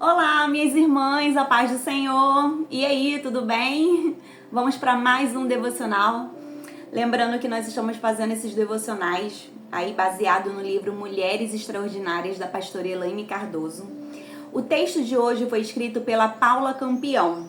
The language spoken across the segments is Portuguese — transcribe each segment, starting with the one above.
Olá, minhas irmãs, a paz do Senhor. E aí, tudo bem? Vamos para mais um devocional. Lembrando que nós estamos fazendo esses devocionais aí baseado no livro Mulheres Extraordinárias da pastora Elaine Cardoso. O texto de hoje foi escrito pela Paula Campião.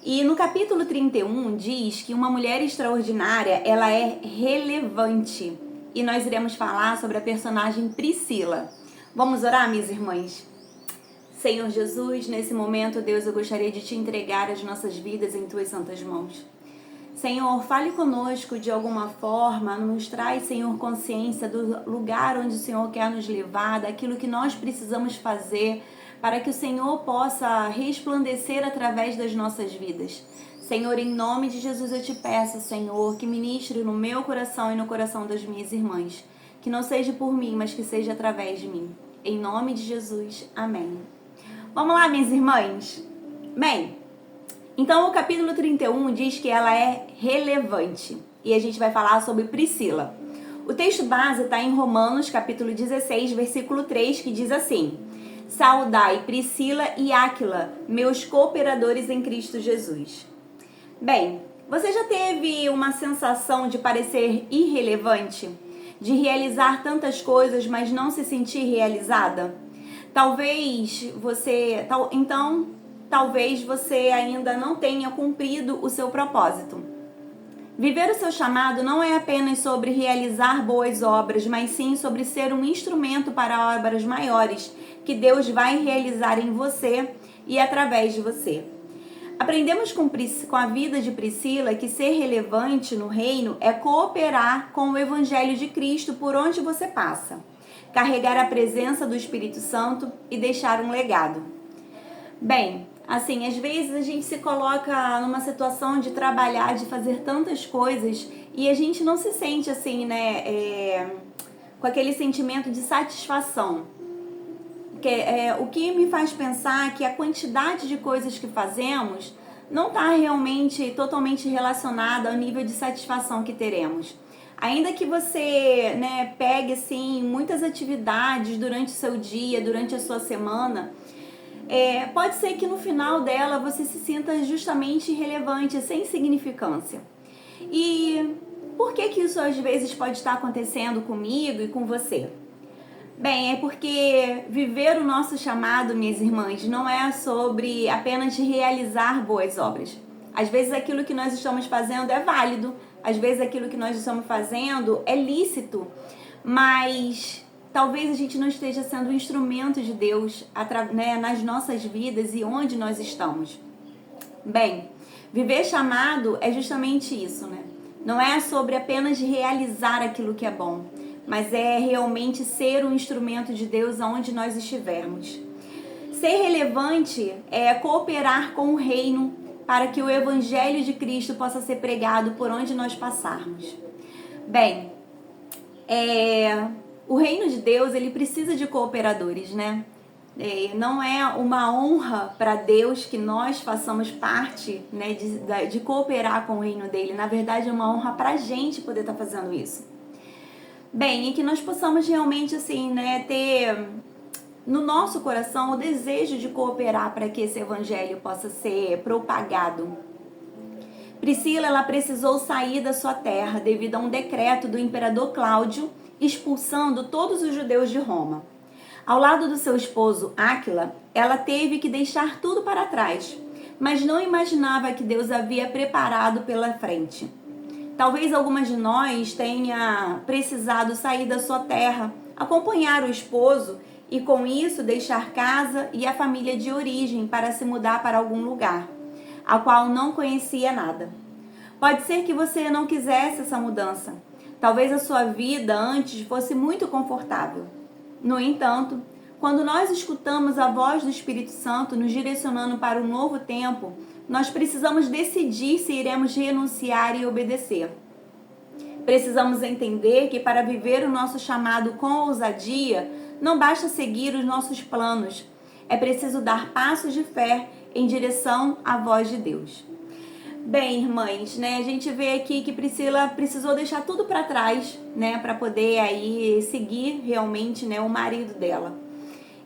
E no capítulo 31 diz que uma mulher extraordinária, ela é relevante. E nós iremos falar sobre a personagem Priscila. Vamos orar, minhas irmãs? Senhor Jesus, nesse momento, Deus, eu gostaria de te entregar as nossas vidas em tuas santas mãos. Senhor, fale conosco de alguma forma, nos traz, Senhor, consciência do lugar onde o Senhor quer nos levar, daquilo que nós precisamos fazer para que o Senhor possa resplandecer através das nossas vidas. Senhor, em nome de Jesus eu te peço, Senhor, que ministre no meu coração e no coração das minhas irmãs. Que não seja por mim, mas que seja através de mim. Em nome de Jesus, amém. Vamos lá, minhas irmãs? Bem, então o capítulo 31 diz que ela é relevante. E a gente vai falar sobre Priscila. O texto base está em Romanos, capítulo 16, versículo 3, que diz assim: Saudai Priscila e Áquila, meus cooperadores em Cristo Jesus. Bem, você já teve uma sensação de parecer irrelevante? De realizar tantas coisas, mas não se sentir realizada? Talvez você ainda não tenha cumprido o seu propósito. Viver o seu chamado não é apenas sobre realizar boas obras, mas sim sobre ser um instrumento para obras maiores que Deus vai realizar em você e através de você. Aprendemos com a vida de Priscila que ser relevante no reino é cooperar com o Evangelho de Cristo por onde você passa, carregar a presença do Espírito Santo e deixar um legado. Bem, assim, às vezes a gente se coloca numa situação de trabalhar, de fazer tantas coisas e a gente não se sente assim, né, com aquele sentimento de satisfação. O que me faz pensar que a quantidade de coisas que fazemos não está realmente totalmente relacionada ao nível de satisfação que teremos. Ainda que você, né, pegue assim, muitas atividades durante o seu dia, durante a sua semana, pode ser que no final dela você se sinta justamente irrelevante, sem significância. E por que isso às vezes pode estar acontecendo comigo e com você? Bem, é porque viver o nosso chamado, minhas irmãs, não é sobre apenas realizar boas obras. Às vezes aquilo que nós estamos fazendo é válido, às vezes aquilo que nós estamos fazendo é lícito, mas talvez a gente não esteja sendo um instrumento de Deus, né, nas nossas vidas e onde nós estamos. Bem, viver chamado é justamente isso, né? Não é sobre apenas realizar aquilo que é bom, mas é realmente ser um instrumento de Deus aonde nós estivermos. Ser relevante é cooperar com o reino para que o Evangelho de Cristo possa ser pregado por onde nós passarmos. Bem, o reino de Deus, ele precisa de cooperadores, né? Não é uma honra para Deus que nós façamos parte, né, de cooperar com o reino dele. Na verdade, é uma honra para a gente poder estar fazendo isso. Bem, e que nós possamos realmente, assim, né, ter no nosso coração o desejo de cooperar para que esse evangelho possa ser propagado. Priscila, ela precisou sair da sua terra devido a um decreto do imperador Cláudio expulsando todos os judeus de Roma. Ao lado do seu esposo Áquila, ela teve que deixar tudo para trás, mas não imaginava que Deus havia preparado pela frente. Talvez algumas de nós tenha precisado sair da sua terra, acompanhar o esposo e com isso deixar casa e a família de origem para se mudar para algum lugar, a qual não conhecia nada. Pode ser que você não quisesse essa mudança. Talvez a sua vida antes fosse muito confortável. No entanto, quando nós escutamos a voz do Espírito Santo nos direcionando para um novo tempo, nós precisamos decidir se iremos renunciar e obedecer. Precisamos entender que para viver o nosso chamado com ousadia, não basta seguir os nossos planos. É preciso dar passos de fé em direção à voz de Deus. Bem, irmãs, né, a gente vê aqui que Priscila precisou deixar tudo para trás, né, para poder aí seguir realmente, né, o marido dela.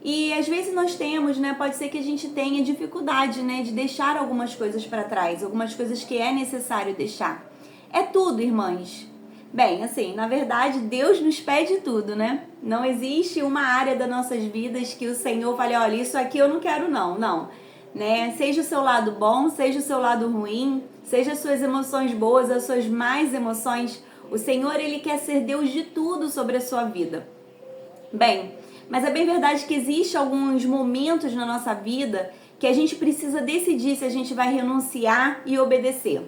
E às vezes nós temos, né, pode ser que a gente tenha dificuldade, né, de deixar algumas coisas para trás, algumas coisas que é necessário deixar. É tudo, irmãs. Bem, assim, na verdade, Deus nos pede tudo, né? Não existe uma área das nossas vidas que o Senhor fale, olha, isso aqui eu não quero não, né? Seja o seu lado bom, seja o seu lado ruim, seja as suas emoções boas, as suas más emoções, o Senhor, Ele quer ser Deus de tudo sobre a sua vida. Bem, mas é bem verdade que existe alguns momentos na nossa vida que a gente precisa decidir se a gente vai renunciar e obedecer.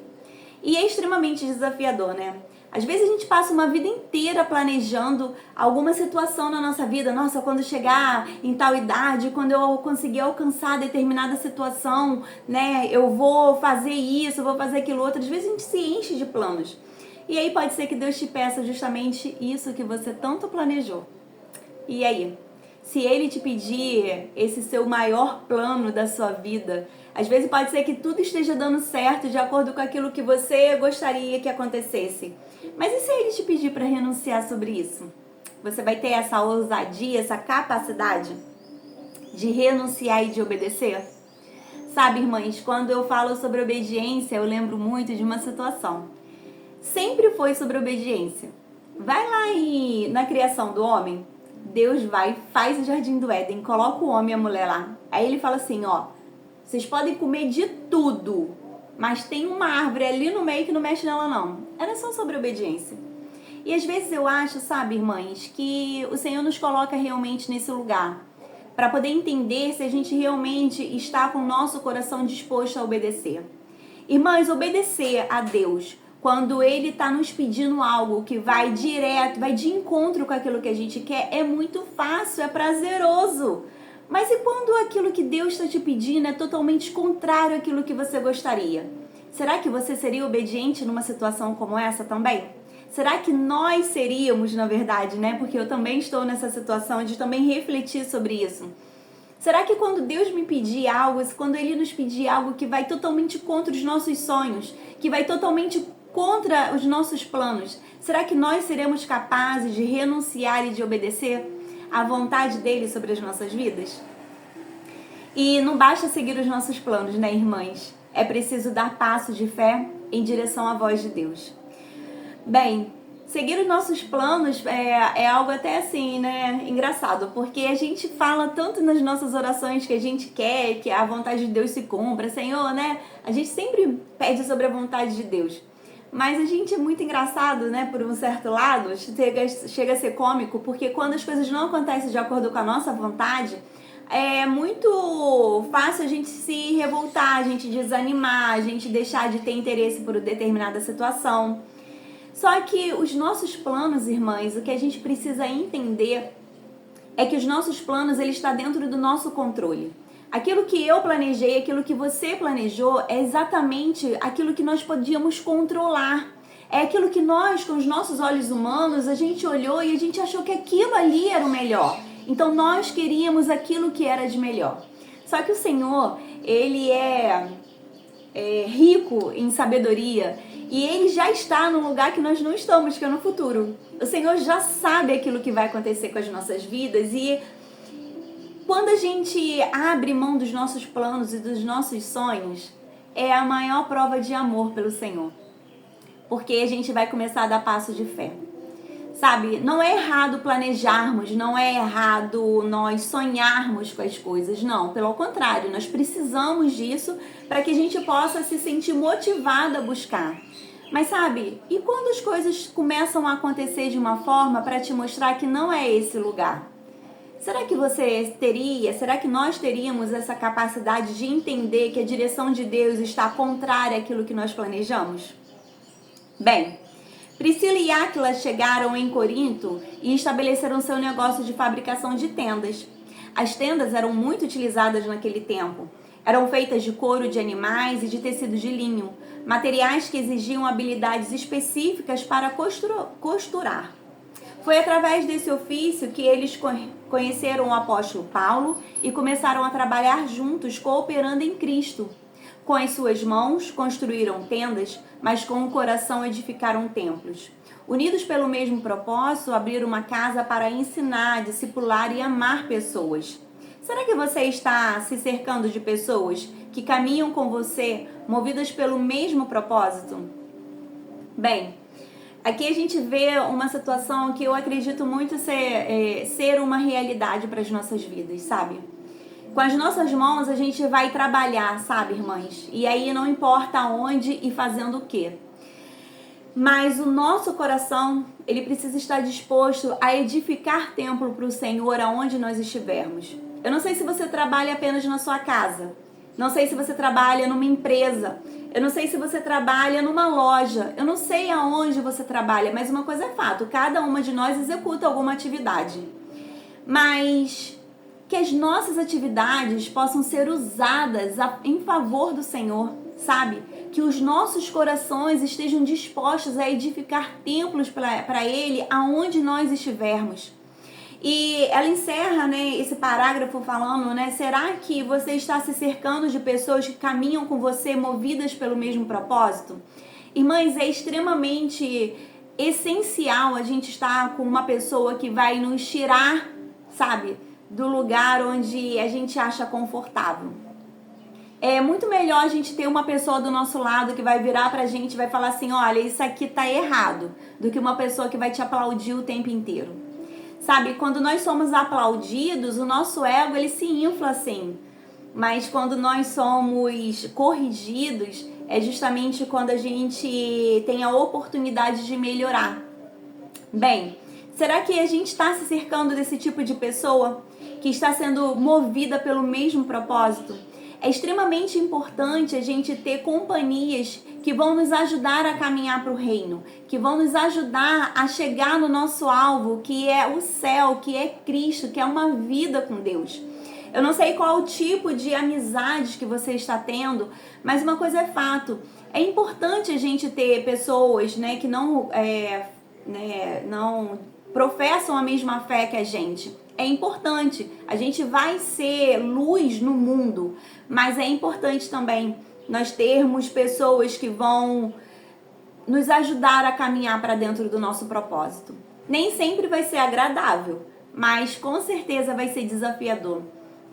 E é extremamente desafiador, né? Às vezes a gente passa uma vida inteira planejando alguma situação na nossa vida. Nossa, quando chegar em tal idade, quando eu conseguir alcançar determinada situação, né? Eu vou fazer isso, eu vou fazer aquilo outro. Às vezes a gente se enche de planos. E aí pode ser que Deus te peça justamente isso que você tanto planejou. E aí? Se Ele te pedir esse seu maior plano da sua vida, às vezes pode ser que tudo esteja dando certo de acordo com aquilo que você gostaria que acontecesse. Mas e se Ele te pedir para renunciar sobre isso? Você vai ter essa ousadia, essa capacidade de renunciar e de obedecer? Sabe, irmãs, quando eu falo sobre obediência, eu lembro muito de uma situação. Sempre foi sobre obediência. Vai lá na criação do homem. Deus vai, faz o jardim do Éden, coloca o homem e a mulher lá. Aí ele fala assim, ó, vocês podem comer de tudo, mas tem uma árvore ali no meio que não mexe nela não. Era só sobre obediência. E às vezes eu acho, sabe, irmãs, que o Senhor nos coloca realmente nesse lugar para poder entender se a gente realmente está com o nosso coração disposto a obedecer. Irmãs, obedecer a Deus quando Ele está nos pedindo algo que vai direto, vai de encontro com aquilo que a gente quer, é muito fácil, é prazeroso. Mas e quando aquilo que Deus está te pedindo é totalmente contrário àquilo que você gostaria? Será que você seria obediente numa situação como essa também? Será que nós seríamos, na verdade, né? Porque eu também estou nessa situação de também refletir sobre isso. Será que quando Deus me pedir algo, quando Ele nos pedir algo que vai totalmente contra os nossos sonhos, que vai totalmente contra os nossos planos, será que nós seremos capazes de renunciar e de obedecer à vontade dele sobre as nossas vidas? E não basta seguir os nossos planos, né, irmãs? É preciso dar passos de fé em direção à voz de Deus. Bem, seguir os nossos planos é algo até assim, né, engraçado, porque a gente fala tanto nas nossas orações que a gente quer que a vontade de Deus se cumpra, Senhor, né? A gente sempre pede sobre a vontade de Deus. Mas a gente é muito engraçado, né, por um certo lado, chega a ser cômico, porque quando as coisas não acontecem de acordo com a nossa vontade, é muito fácil a gente se revoltar, a gente desanimar, a gente deixar de ter interesse por determinada situação. Só que os nossos planos, irmãs, o que a gente precisa entender é que os nossos planos, ele está dentro do nosso controle. Aquilo que eu planejei, aquilo que você planejou, é exatamente aquilo que nós podíamos controlar. É aquilo que nós, com os nossos olhos humanos, a gente olhou e a gente achou que aquilo ali era o melhor. Então nós queríamos aquilo que era de melhor. Só que o Senhor, Ele é rico em sabedoria e Ele já está no lugar que nós não estamos, que é no futuro. O Senhor já sabe aquilo que vai acontecer com as nossas vidas e quando a gente abre mão dos nossos planos e dos nossos sonhos, é a maior prova de amor pelo Senhor. Porque a gente vai começar a dar passo de fé. Sabe, não é errado planejarmos, não é errado nós sonharmos com as coisas, não. Pelo contrário, nós precisamos disso para que a gente possa se sentir motivado a buscar. Mas sabe, e quando as coisas começam a acontecer de uma forma para te mostrar que não é esse lugar? Será que será que nós teríamos essa capacidade de entender que a direção de Deus está contrária àquilo que nós planejamos? Bem, Priscila e Áquila chegaram em Corinto e estabeleceram seu negócio de fabricação de tendas. As tendas eram muito utilizadas naquele tempo. Eram feitas de couro de animais e de tecido de linho, materiais que exigiam habilidades específicas para costurar. Foi através desse ofício que eles conheceram o apóstolo Paulo e começaram a trabalhar juntos, cooperando em Cristo. Com as suas mãos construíram tendas, mas com o coração edificaram templos. Unidos pelo mesmo propósito, abriram uma casa para ensinar, discipular e amar pessoas. Será que você está se cercando de pessoas que caminham com você, movidas pelo mesmo propósito? Bem, aqui a gente vê uma situação que eu acredito muito ser uma realidade para as nossas vidas, sabe? Com as nossas mãos a gente vai trabalhar, sabe, irmãs? E aí não importa onde e fazendo o quê. Mas o nosso coração, ele precisa estar disposto a edificar templo para o Senhor aonde nós estivermos. Eu não sei se você trabalha apenas na sua casa. Não sei se você trabalha numa empresa. Eu não sei se você trabalha numa loja. Eu não sei aonde você trabalha, mas uma coisa é fato. Cada uma de nós executa alguma atividade. Mas que as nossas atividades possam ser usadas em favor do Senhor, sabe? Que os nossos corações estejam dispostos a edificar templos para Ele aonde nós estivermos. E ela encerra, né, esse parágrafo falando, né, será que você está se cercando de pessoas que caminham com você movidas pelo mesmo propósito? Irmãs, é extremamente essencial a gente estar com uma pessoa que vai nos tirar, sabe, do lugar onde a gente acha confortável. É muito melhor a gente ter uma pessoa do nosso lado que vai virar pra gente e vai falar assim, olha, isso aqui tá errado, do que uma pessoa que vai te aplaudir o tempo inteiro. Sabe, quando nós somos aplaudidos, o nosso ego, ele se infla assim. Mas quando nós somos corrigidos, é justamente quando a gente tem a oportunidade de melhorar. Bem, será que a gente está se cercando desse tipo de pessoa que está sendo movida pelo mesmo propósito? É extremamente importante a gente ter companhias que vão nos ajudar a caminhar para o reino, que vão nos ajudar a chegar no nosso alvo, que é o céu, que é Cristo, que é uma vida com Deus. Eu não sei qual o tipo de amizades que você está tendo, mas uma coisa é fato. É importante a gente ter pessoas, né, que não professam a mesma fé que a gente. É importante. A gente vai ser luz no mundo, mas é importante também nós termos pessoas que vão nos ajudar a caminhar para dentro do nosso propósito. Nem sempre vai ser agradável, mas com certeza vai ser desafiador.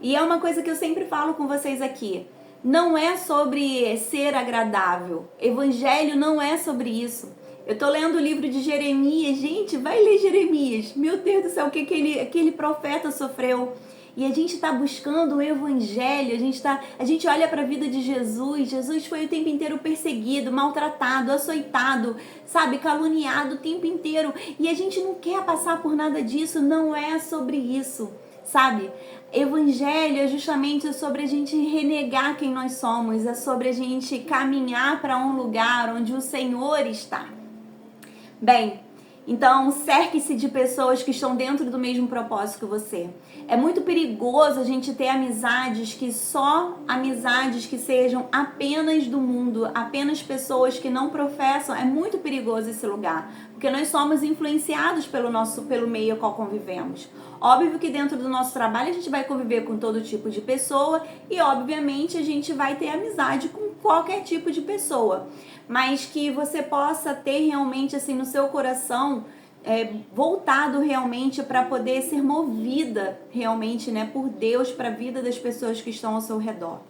E é uma coisa que eu sempre falo com vocês aqui. Não é sobre ser agradável. Evangelho não é sobre isso. Eu tô lendo o livro de Jeremias. Gente, vai ler Jeremias. Meu Deus do céu, o que aquele profeta sofreu. E a gente está buscando o evangelho, a gente olha para a vida de Jesus. Jesus foi o tempo inteiro perseguido, maltratado, açoitado, sabe, caluniado o tempo inteiro. E a gente não quer passar por nada disso, não é sobre isso, sabe? Evangelho é justamente sobre a gente renegar quem nós somos, é sobre a gente caminhar para um lugar onde o Senhor está. Bem, então cerque-se de pessoas que estão dentro do mesmo propósito que você. É muito perigoso a gente ter amizades que sejam apenas do mundo, apenas pessoas que não professam. É muito perigoso esse lugar, porque nós somos influenciados pelo meio ao qual convivemos. Óbvio que dentro do nosso trabalho a gente vai conviver com todo tipo de pessoa e obviamente a gente vai ter amizade com qualquer tipo de pessoa, mas que você possa ter realmente assim no seu coração voltado realmente para poder ser movida realmente, né, por Deus para a vida das pessoas que estão ao seu redor.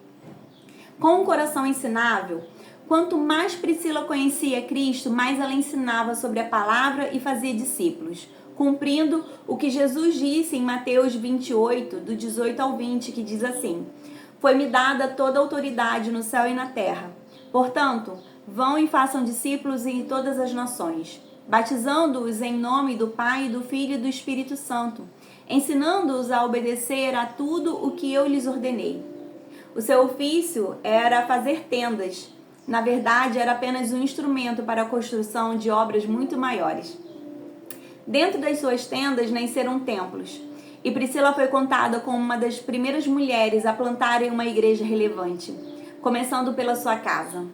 Com um coração ensinável, quanto mais Priscila conhecia Cristo, mais ela ensinava sobre a palavra e fazia discípulos, cumprindo o que Jesus disse em Mateus 28, do 18 ao 20, que diz assim: foi-me dada toda a autoridade no céu e na terra. Portanto, vão e façam discípulos em todas as nações, batizando-os em nome do Pai, do Filho e do Espírito Santo, ensinando-os a obedecer a tudo o que eu lhes ordenei. O seu ofício era fazer tendas. Na verdade, era apenas um instrumento para a construção de obras muito maiores. Dentro das suas tendas nasceram templos, e Priscila foi contada como uma das primeiras mulheres a plantarem uma igreja relevante, começando pela sua casa.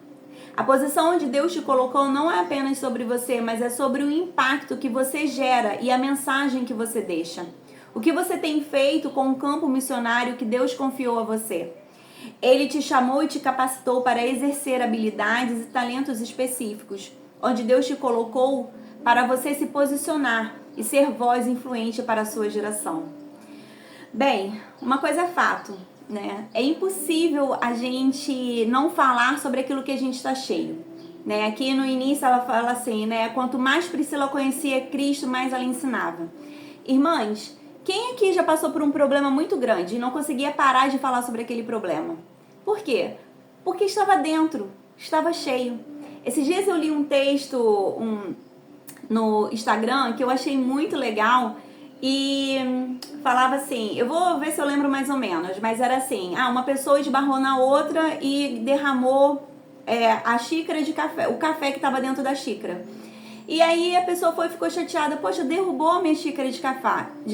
A posição onde Deus te colocou não é apenas sobre você, mas é sobre o impacto que você gera e a mensagem que você deixa. O que você tem feito com o campo missionário que Deus confiou a você? Ele te chamou e te capacitou para exercer habilidades e talentos específicos, onde Deus te colocou para você se posicionar e ser voz influente para a sua geração. Bem, uma coisa é fato, né? É impossível a gente não falar sobre aquilo que a gente está cheio. Né? Aqui no início ela fala assim, né? Quanto mais Priscila conhecia Cristo, mais ela ensinava. Irmãs, quem aqui já passou por um problema muito grande e não conseguia parar de falar sobre aquele problema? Por quê? Porque estava dentro, estava cheio. Esses dias eu li um texto no Instagram que eu achei muito legal e falava assim, eu vou ver se eu lembro mais ou menos, mas era assim, uma pessoa esbarrou na outra e derramou a xícara de café, o café que estava dentro da xícara. E aí a pessoa ficou chateada, poxa, derrubou a minha xícara de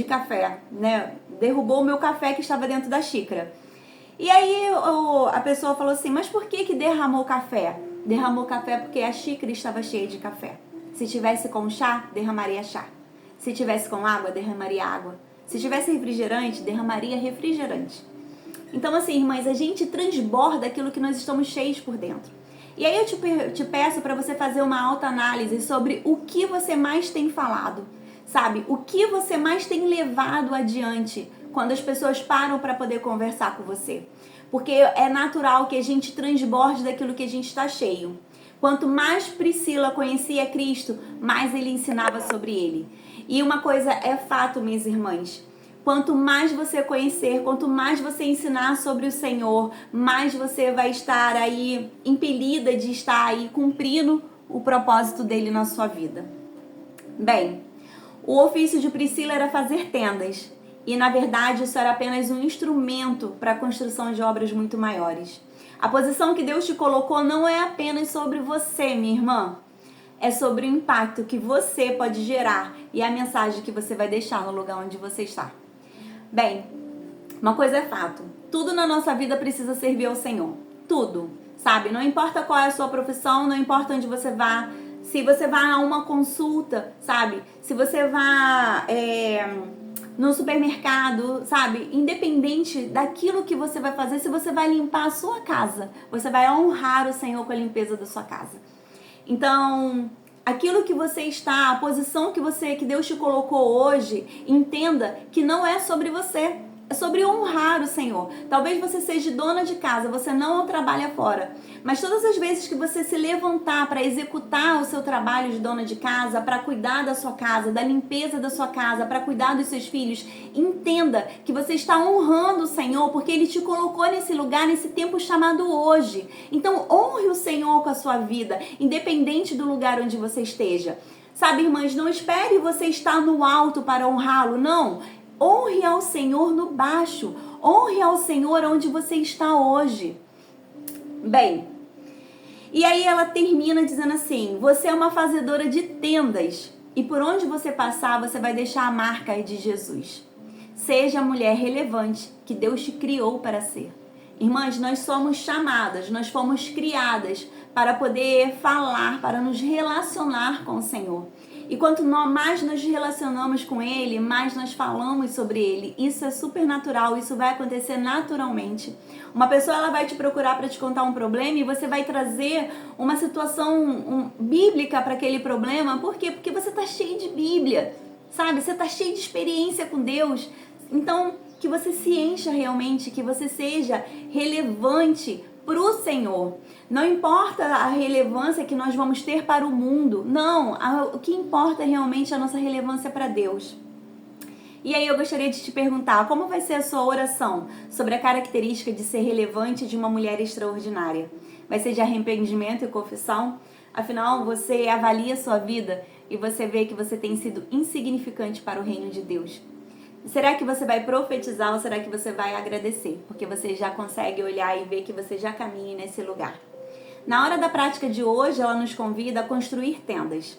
café, né? Derrubou o meu café que estava dentro da xícara. E aí a pessoa falou assim, mas por que derramou o café? Derramou o café porque a xícara estava cheia de café. Se tivesse com chá, derramaria chá. Se tivesse com água, derramaria água. Se tivesse refrigerante, derramaria refrigerante. Então assim, irmãs, a gente transborda aquilo que nós estamos cheios por dentro. E aí eu te peço para você fazer uma autoanálise sobre o que você mais tem falado, sabe? O que você mais tem levado adiante quando as pessoas param para poder conversar com você. Porque é natural que a gente transborde daquilo que a gente está cheio. Quanto mais Priscila conhecia Cristo, mais ele ensinava sobre ele. E uma coisa é fato, minhas irmãs. Quanto mais você conhecer, quanto mais você ensinar sobre o Senhor, mais você vai estar aí impelida de estar aí cumprindo o propósito dele na sua vida. Bem, o ofício de Priscila era fazer tendas. E na verdade isso era apenas um instrumento para a construção de obras muito maiores. A posição que Deus te colocou não é apenas sobre você, minha irmã. É sobre o impacto que você pode gerar e a mensagem que você vai deixar no lugar onde você está. Bem, uma coisa é fato. Tudo na nossa vida precisa servir ao Senhor. Tudo, sabe? Não importa qual é a sua profissão, não importa onde você vá. Se você vai a uma consulta, sabe? Se você vai no supermercado, sabe? Independente daquilo que você vai fazer, se você vai limpar a sua casa, você vai honrar o Senhor com a limpeza da sua casa. Então, aquilo que você está, a posição que Deus te colocou hoje, entenda que não é sobre você, é sobre honrar o Senhor. Talvez você seja dona de casa, você não trabalha fora, mas todas as vezes que você se levantar para executar o seu trabalho de dona de casa, para cuidar da sua casa, da limpeza da sua casa, para cuidar dos seus filhos, entenda que você está honrando o Senhor, porque Ele te colocou nesse lugar, nesse tempo chamado hoje. Então honre o Senhor com a sua vida, independente do lugar onde você esteja. Sabe, irmãs, não espere você estar no alto para honrá-lo, não. Honre ao Senhor no baixo. Honre ao Senhor onde você está hoje. Bem, e aí ela termina dizendo assim, você é uma fazedora de tendas e por onde você passar, você vai deixar a marca de Jesus. Seja a mulher relevante que Deus te criou para ser. Irmãs, nós somos chamadas, nós fomos criadas para poder falar, para nos relacionar com o Senhor. E quanto mais nos relacionamos com Ele, mais nós falamos sobre Ele. Isso é super natural, isso vai acontecer naturalmente. Uma pessoa ela vai te procurar para te contar um problema e você vai trazer uma situação bíblica para aquele problema. Por quê? Porque você está cheio de Bíblia, sabe? Você está cheio de experiência com Deus. Então, que você se encha realmente, que você seja relevante para o Senhor. Não importa a relevância que nós vamos ter para o mundo. Não, o que importa realmente é a nossa relevância para Deus. E aí eu gostaria de te perguntar, como vai ser a sua oração sobre a característica de ser relevante de uma mulher extraordinária? Vai ser de arrependimento e confissão? Afinal, você avalia a sua vida e você vê que você tem sido insignificante para o reino de Deus. Será que você vai profetizar ou será que você vai agradecer? Porque você já consegue olhar e ver que você já caminha nesse lugar. Na hora da prática de hoje, ela nos convida a construir tendas.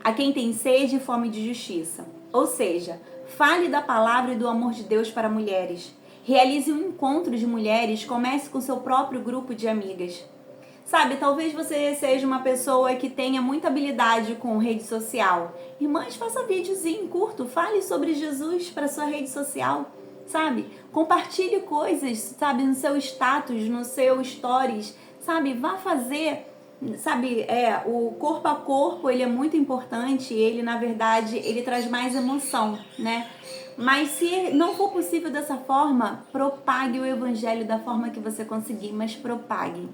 A quem tem sede e fome de justiça. Ou seja, fale da palavra e do amor de Deus para mulheres. Realize um encontro de mulheres, comece com seu próprio grupo de amigas. Sabe, talvez você seja uma pessoa que tenha muita habilidade com rede social. Irmãs, faça videozinho curto, fale sobre Jesus para sua rede social, sabe? Compartilhe coisas, sabe, no seu status, no seu stories, sabe? Vá fazer sabe, o corpo a corpo, ele é muito importante, ele, na verdade, ele traz mais emoção, né? Mas se não for possível dessa forma, propague o evangelho da forma que você conseguir, mas propague.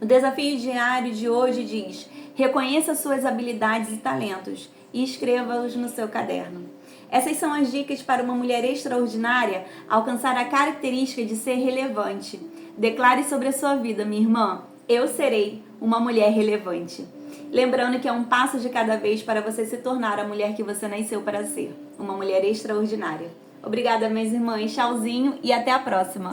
O desafio diário de hoje diz: reconheça suas habilidades e talentos e escreva-os no seu caderno. Essas são as dicas para uma mulher extraordinária alcançar a característica de ser relevante. Declare sobre a sua vida, minha irmã: eu serei uma mulher relevante. Lembrando que é um passo de cada vez para você se tornar a mulher que você nasceu para ser, uma mulher extraordinária. Obrigada, minhas irmãs. Tchauzinho e até a próxima.